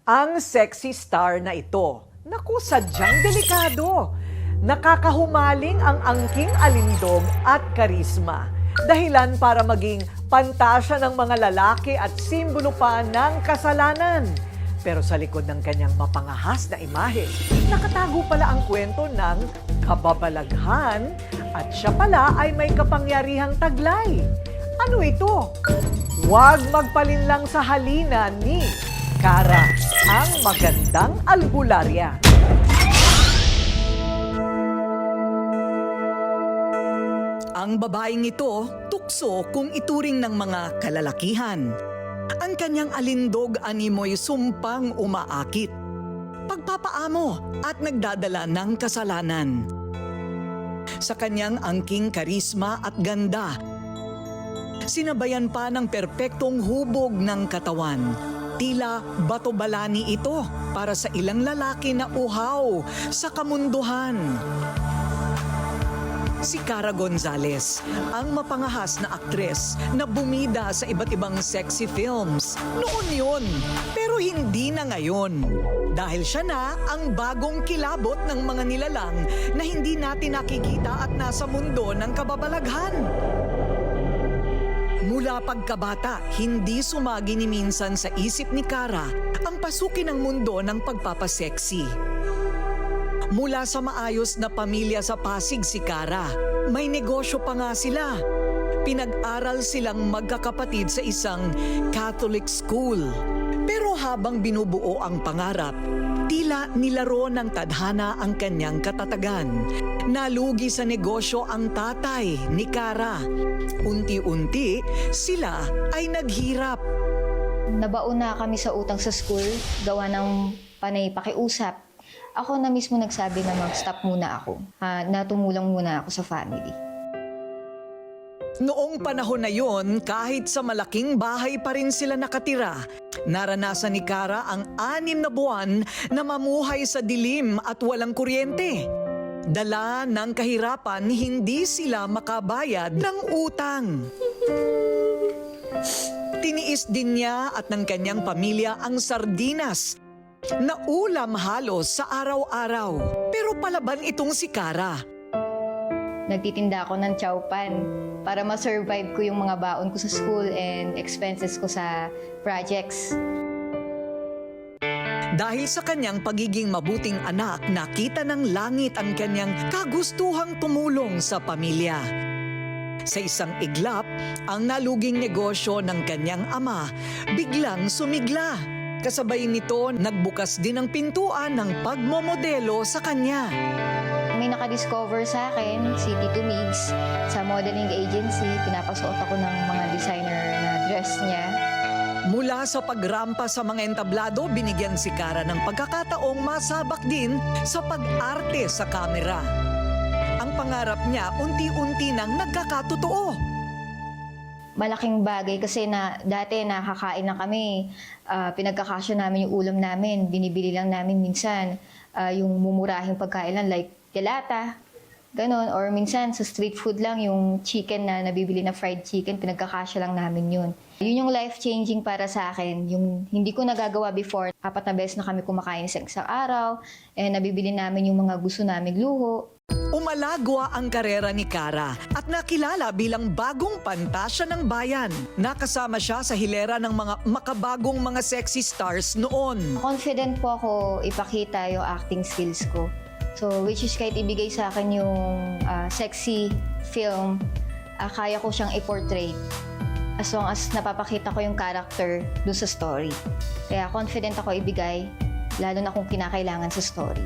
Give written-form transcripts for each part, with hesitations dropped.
Ang sexy star na ito, naku, sadyang delikado. Nakakahumaling ang angking alindog at karisma. Dahilan para maging pantasya ng mga lalaki at simbolo pa ng kasalanan. Pero sa likod ng kanyang mapangahas na imahe, nakatago pala ang kwento ng kababalaghan at siya pala ay may kapangyarihang taglay. Ano ito? Huwag magpalinlang sa halina ni Cara, ang magandang albularya. Ang babaeng ito, tukso kung ituring ng mga kalalakihan. Ang kanyang alindog animoy sumpang umaakit, pagpapaamo at nagdadala ng kasalanan. Sa kanyang angking karisma at ganda, sinabayan pa ng perpektong hubog ng katawan. Tila bato-balani ito para sa ilang lalaki na uhaw sa kamunduhan. Si Cara Gonzalez, ang mapangahas na aktres na bumida sa iba't ibang sexy films. Noon yun, pero hindi na ngayon. Dahil siya na ang bagong kilabot ng mga nilalang na hindi natin nakikita at nasa mundo ng kababalaghan. Mula pagkabata, hindi sumagi ni minsan sa isip ni Cara ang pasukin ng mundo ng pagpapaseksi. Mula sa maayos na pamilya sa Pasig si Cara, may negosyo pa nga sila. Pinag-aral silang magkakapatid sa isang Catholic school. Pero habang binubuo ang pangarap, tila nilaro ng tadhana ang kanyang katatagan. Nalugi sa negosyo ang tatay ni Cara. Unti-unti, sila ay naghirap. Nabaon na kami sa utang sa school, gawa ng panay pakiusap. Ako na mismo nagsabi na mag-stop muna ako, na tumulong muna ako sa family. Noong panahon na yon, kahit sa malaking bahay pa rin sila nakatira, naranasan ni Cara ang 6 na buwan na mamuhay sa dilim at walang kuryente. Dala ng kahirapan, hindi sila makabayad ng utang. Tiniis din niya at ng kanyang pamilya ang sardinas na ulam halos sa araw-araw. Pero palaban itong si Cara. Nagtitinda ako ng chowpan para ma-survive ko yung mga baon ko sa school and expenses ko sa projects. Dahil sa kanyang pagiging mabuting anak, nakita ng langit ang kanyang kagustuhang tumulong sa pamilya. Sa isang iglap, ang naluging negosyo ng kanyang ama biglang sumigla. Kasabay nito, nagbukas din ang pintuan ng pagmomodelo sa kanya. May nakadiscover sa akin, si Tito Migs, sa modeling agency. Pinapasuot ako ng mga designer na dress niya. Mula sa pagrampa sa mga entablado, binigyan si Cara ng pagkakataong masabak din sa pag-arte sa kamera. Ang pangarap niya unti-unti nang nagkakatotoo. Malaking bagay kasi na dati nakakain na kami, pinagkakasya namin yung ulam namin, binibili lang namin minsan yung mumurahing pagkain lang like delata, ganon. Or minsan sa street food lang yung chicken na nabibili na fried chicken, pinagkakasya lang namin yun. Yun yung life-changing para sa akin, yung hindi ko nagagawa before. 4 na beses na kami kumakain sa isang araw, and nabibili namin yung mga gusto naming luho. Umalagwa ang karera ni Cara at nakilala bilang bagong pantasya ng bayan. Nakasama siya sa hilera ng mga makabagong mga sexy stars noon. Confident po ako ipakita yung acting skills ko. So, which is kahit ibigay sa akin yung sexy film, kaya ko siyang i-portray as long as napapakita ko yung character dun sa story. Kaya confident ako ibigay, lalo na kung kinakailangan sa story.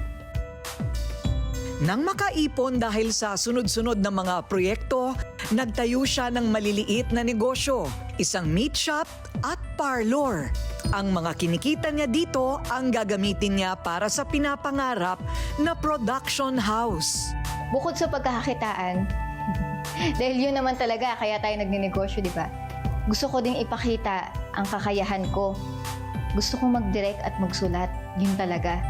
Nang makaipon dahil sa sunod-sunod na mga proyekto, nagtayo siya ng maliliit na negosyo, isang meat shop at parlor. Ang mga kinikita niya dito ang gagamitin niya para sa pinapangarap na production house. Bukod sa pagkakakitaan, dahil yun naman talaga, kaya tayo nagninegosyo, di ba? Gusto ko ding ipakita ang kakayahan ko. Gusto kong mag-direct at magsulat. Yun talaga.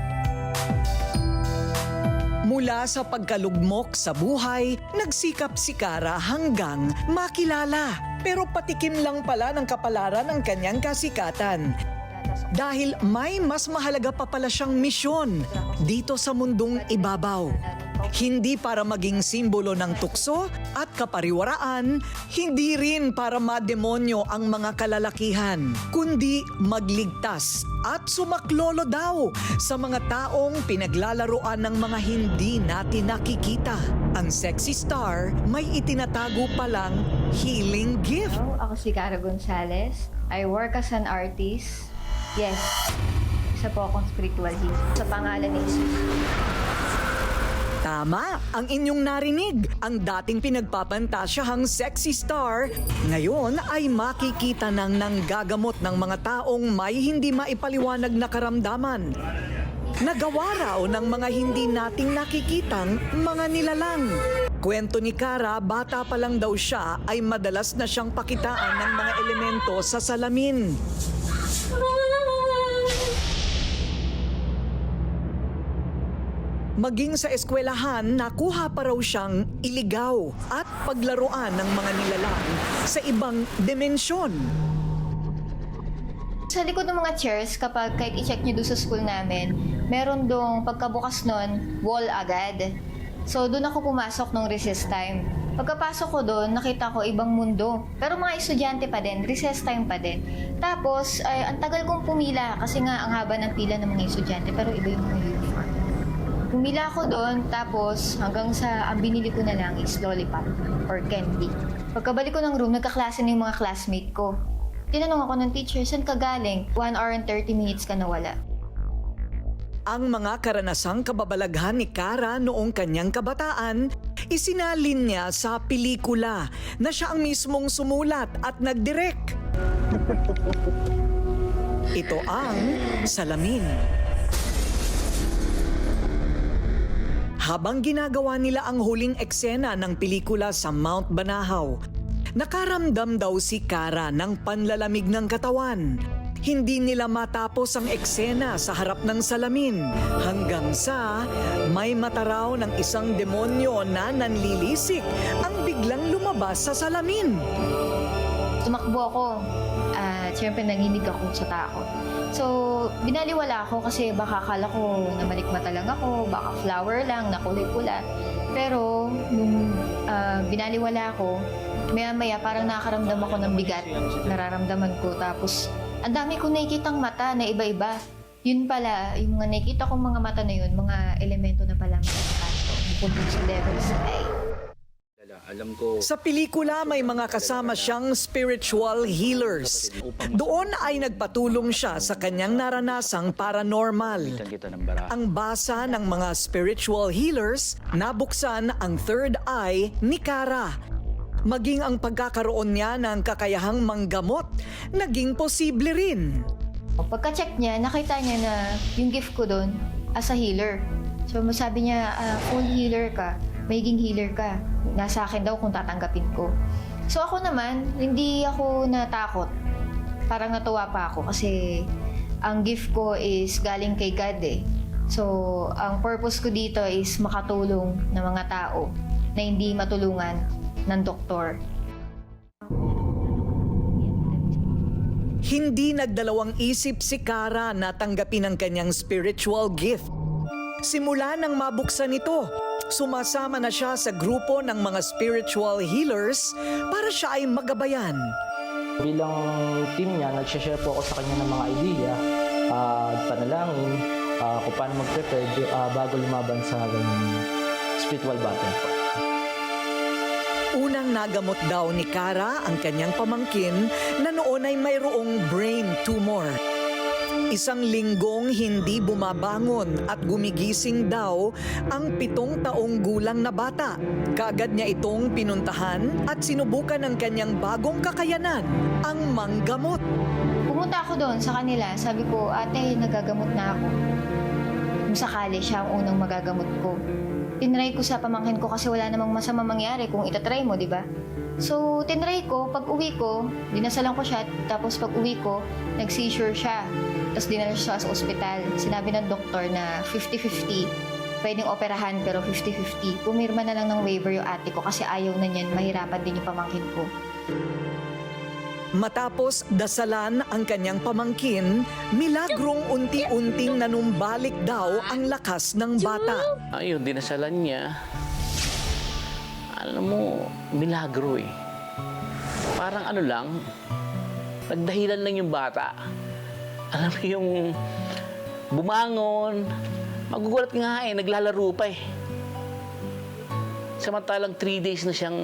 Mula sa pagkalugmok sa buhay, nagsikap si Cara hanggang makilala. Pero patikim lang pala ng kapalaran ang kanyang kasikatan. Dahil may mas mahalaga pa pala siyang misyon dito sa mundong ibabaw. Hindi para maging simbolo ng tukso at kapariwaraan, hindi rin para mademonyo ang mga kalalakihan, kundi magligtas at sumaklolo daw sa mga taong pinaglalaroan ng mga hindi natin nakikita. Ang sexy star may itinatago palang healing gift. Hello, ako si Cara Gonzalez. I work as an artist. Yes, isa po akong spiritual healer sa pangalan ni Jesus. Tama ang inyong narinig. Ang dating pinagpapantasyahang sexy star, ngayon ay makikita ng nanggagamot ng mga taong may hindi maipaliwanag na karamdaman. Nagawa raw ng mga hindi nating nakikitang mga nilalang. Kwento ni Cara, bata pa lang daw siya ay madalas na siyang pakitaan ng mga elemento sa salamin. Maging sa eskwelahan, nakuha pa raw siyang iligaw at paglaruan ng mga nilalang sa ibang dimensyon. Sa likod ng mga chairs, kapag kahit i-check nyo doon sa school namin, meron dong pagkabukas nun, wall agad. So doon ako pumasok nung recess time. Pagkapasok ko doon, nakita ko ibang mundo. Pero mga estudyante pa din, recess time pa din. Tapos, ang tagal kong pumila kasi nga ang haba ng pila ng mga estudyante, pero iba yung mga uniform. Pumila ako doon, tapos hanggang sa ang binili ko na lang is lollipop or candy. Pagkabalik ko ng room, nagkaklase na yung mga classmate ko. Tinanong ako ng teacher, saan ka galing? 1 hour and 30 minutes ka nawala. Ang mga karanasang kababalaghan ni Cara noong kanyang kabataan, isinalin niya sa pelikula na siya ang mismong sumulat at nagdirect. Ito ang Salamin. Habang ginagawa nila ang huling eksena ng pelikula sa Mount Banahaw, nakaramdam daw si Cara ng panlalamig ng katawan. Hindi nila matapos ang eksena sa harap ng salamin hanggang sa may mata raw ng isang demonyo na nanlilisik ang biglang lumabas sa salamin. Tumakbo ako at syempre nanginig ako sa takot. So, binaliwala ako kasi baka akala ko na malikmata lang ako, baka flower lang, na kulay-pula. Pero, nung binaliwala ako, maya-maya parang nakakaramdam ako ng bigat, nararamdaman ko. Tapos, ang dami kong nakikitang mata na iba-iba. Yun pala, yung mga nakikita kong mga mata na yun, mga elemento na pala mga kanto, bupunta sa devil's eye. Alam ko. Sa pelikula may mga kasama siyang spiritual healers. Doon ay nagpatulong siya sa kanyang naranasang paranormal. Kita ng bara. Ang basa ng mga spiritual healers, nabuksan ang third eye ni Cara. Maging ang pagkakaroon niya ng kakayahang manggamot, naging posible rin. Pagka-check niya, nakita niya na yung gift ko doon as a healer. So, sabi niya, full healer ka, magiging healer ka. Nasa akin daw kung tatanggapin ko. So, ako naman, hindi ako natakot. Parang natuwa pa ako kasi ang gift ko is galing kay God eh. So, ang purpose ko dito is makatulong ng mga tao na hindi matulungan ng doktor. Hindi nagdalawang isip si Cara na tanggapin ang kanyang spiritual gift. Simula nang mabuksan ito, sumasama na siya sa grupo ng mga spiritual healers para siya ay magabayan. Bilang team niya, nag-share po ako sa kanya ng mga idea, panalangin, kung paano mag-prepare bago lumaban sa spiritual battle po. Unang nagamot daw ni Cara ang kanyang pamangkin na noon ay mayroong brain tumor. Isang linggong hindi bumabangon at gumigising daw ang 7 taong gulang na bata. Kaagad niya itong pinuntahan at sinubukan ang kanyang bagong kakayanan, ang manggamot. Pumunta ako doon sa kanila. Sabi ko, ate, nagagamot na ako. Kung sakali siya ang unang magagamot ko. Tinry ko sa pamangkin ko kasi wala namang masama mangyari kung itatry mo, di ba? So, tinry ko. Pag uwi ko, dinasalan ko siya. Tapos pag uwi ko, nag-seizure siya. Tapos dinala siya sa ospital. Sinabi ng doktor na 50-50. Pwedeng operahan pero 50-50. Pumirma na lang ng waiver yung ate ko kasi ayaw na niyan. Mahirapan din yung pamangkin ko. Matapos dasalan ang kanyang pamangkin, milagrong unti-unting nanumbalik daw ang lakas ng bata. Ayun, dinasalan niya. Alam mo, milagro eh. Parang ano lang, nagdahilan lang yung bata. Alam mo yung bumangon, magugulat nga eh, naglalaro pa eh. Samantalang 3 days na siyang,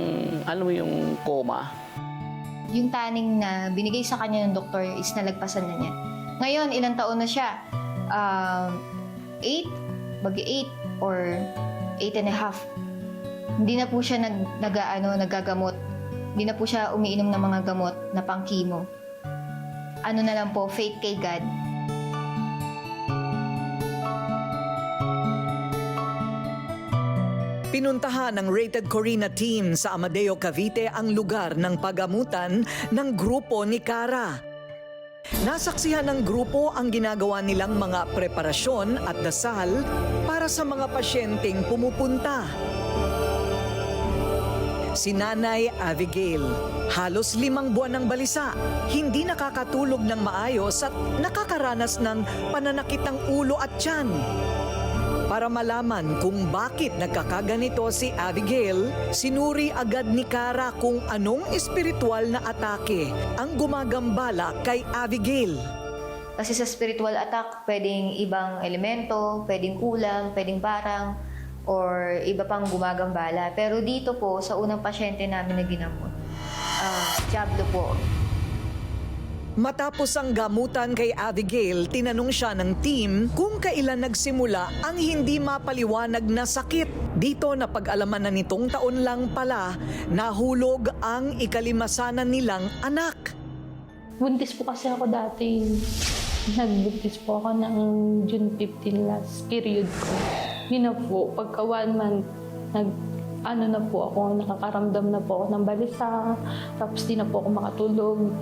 alam mo yung coma. Yung taning na binigay sa kanya ng doktor is nalagpasan na niya. Ngayon, ilang taon na siya? 8? Bagi 8 or 8 and a half. Hindi na po siya nagagamot. Hindi na po siya umiinom ng mga gamot na pang-chemo. Ano na lang po, faith kay God. Pinuntahan ng Rated Corina team sa Amadeo, Cavite ang lugar ng pagamutan ng grupo ni Cara. Nasaksihan ng grupo ang ginagawa nilang mga preparasyon at dasal para sa mga pasyenteng pumupunta. Si Nanay Abigail, halos 5 buwan ng balisa, hindi nakakatulog ng maayos at nakakaranas ng pananakit ng ulo at tiyan. Para malaman kung bakit nagkakaganito si Abigail, sinuri agad ni Cara kung anong espiritual na atake ang gumagambala kay Abigail. Kasi sa spiritual attack, pwedeng ibang elemento, pwedeng kulang, pwedeng parang, or iba pang gumagambala. Pero dito po, sa unang pasyente namin na ginamot, Diablo po. Matapos ang gamutan kay Abigail, tinanong siya ng team kung kailan nagsimula ang hindi mapaliwanag na sakit. Dito napag-alaman na nitong taon lang pala, nahulog ang ikalimasanan nilang anak. Buntis po kasi ako dati. Nagbuntis po ako ng June 15 last period ko. Yun na po, pagka 1 month, nakakaramdam na po ako ng balisa, tapos di na po ako makatulog.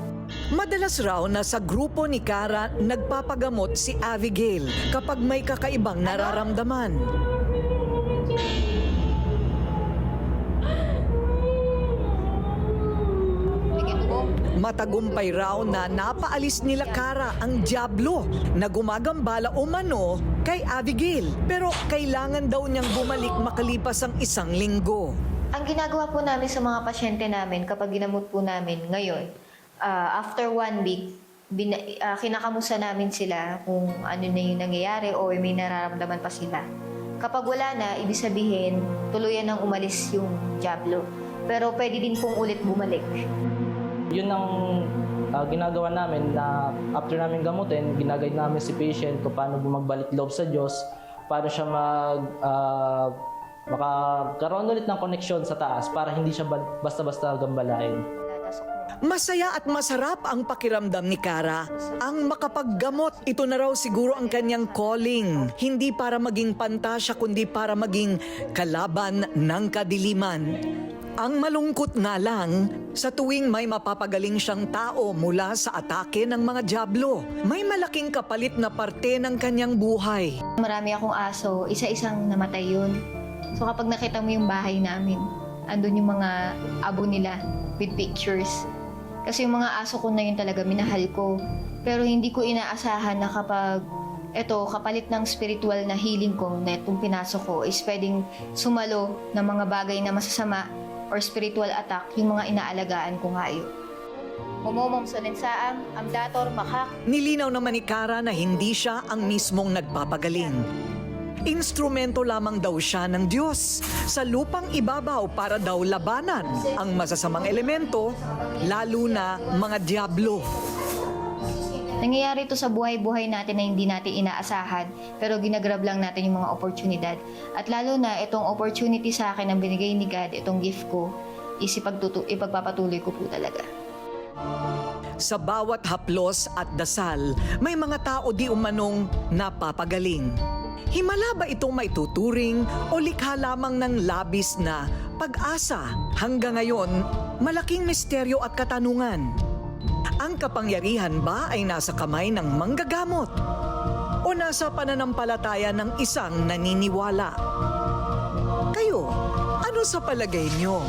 Madalas raw na sa grupo ni Cara nagpapagamot si Abigail kapag may kakaibang nararamdaman. Matagumpay raw na napaalis nila Cara ang Diablo na gumagambala umano kay Abigail. Pero kailangan daw niyang bumalik makalipas ang 1 linggo. Ang ginagawa po namin sa mga pasyente namin kapag ginamot po namin ngayon, after 1 week, kinakamusta namin sila kung ano na yung nangyayari o may nararamdaman pa sila. Kapag wala na, ibig sabihin, tuluyan nang umalis yung Diablo. Pero pwede din pong ulit bumalik. Yun ang ginagawa namin na after namin gamutin, ginagay namin si patient kung paano bumagbalik loob sa Diyos, paano siya makakaroon ulit ng koneksyon sa taas para hindi siya basta-basta gambalain. Masaya at masarap ang pakiramdam ni Cara. Ang makapaggamot, ito na raw siguro ang kanyang calling. Hindi para maging pantasya, kundi para maging kalaban ng kadiliman. Ang malungkot nga lang, sa tuwing may mapapagaling siyang tao mula sa atake ng mga Diablo, may malaking kapalit na parte ng kanyang buhay. Marami akong aso, isa-isang namatay yun. So kapag nakita mo yung bahay namin, andun yung mga abo nila with pictures. Kasi yung mga aso ko na yun talaga minahal ko. Pero hindi ko inaasahan na kapag kapalit ng spiritual na healing ko na itong pinasok ko is pwedeng sumalo ng mga bagay na masasama or spiritual attack yung mga inaalagaan kong hayop. Momomom sa lensaang, amdator, makak. Nilinaw naman ni Cara na hindi siya ang mismong nagpapagaling. Instrumento lamang daw siya ng Diyos sa lupang ibabaw para daw labanan ang masasamang elemento, lalo na mga Diablo. Nangyayari ito sa buhay-buhay natin na hindi natin inaasahan, pero ginagrab lang natin yung mga oportunidad. At lalo na itong opportunity sa akin ang binigay ni God, itong gift ko, is ipagpapatuloy ko po talaga. Sa bawat haplos at dasal, may mga tao di umanong napapagaling. Himala ba itong maituturing o likha lamang ng labis na pag-asa? Hanggang ngayon, malaking misteryo at katanungan. Ang kapangyarihan ba ay nasa kamay ng manggagamot? O nasa pananampalataya ng isang naniniwala? Kayo, ano sa palagay nyo?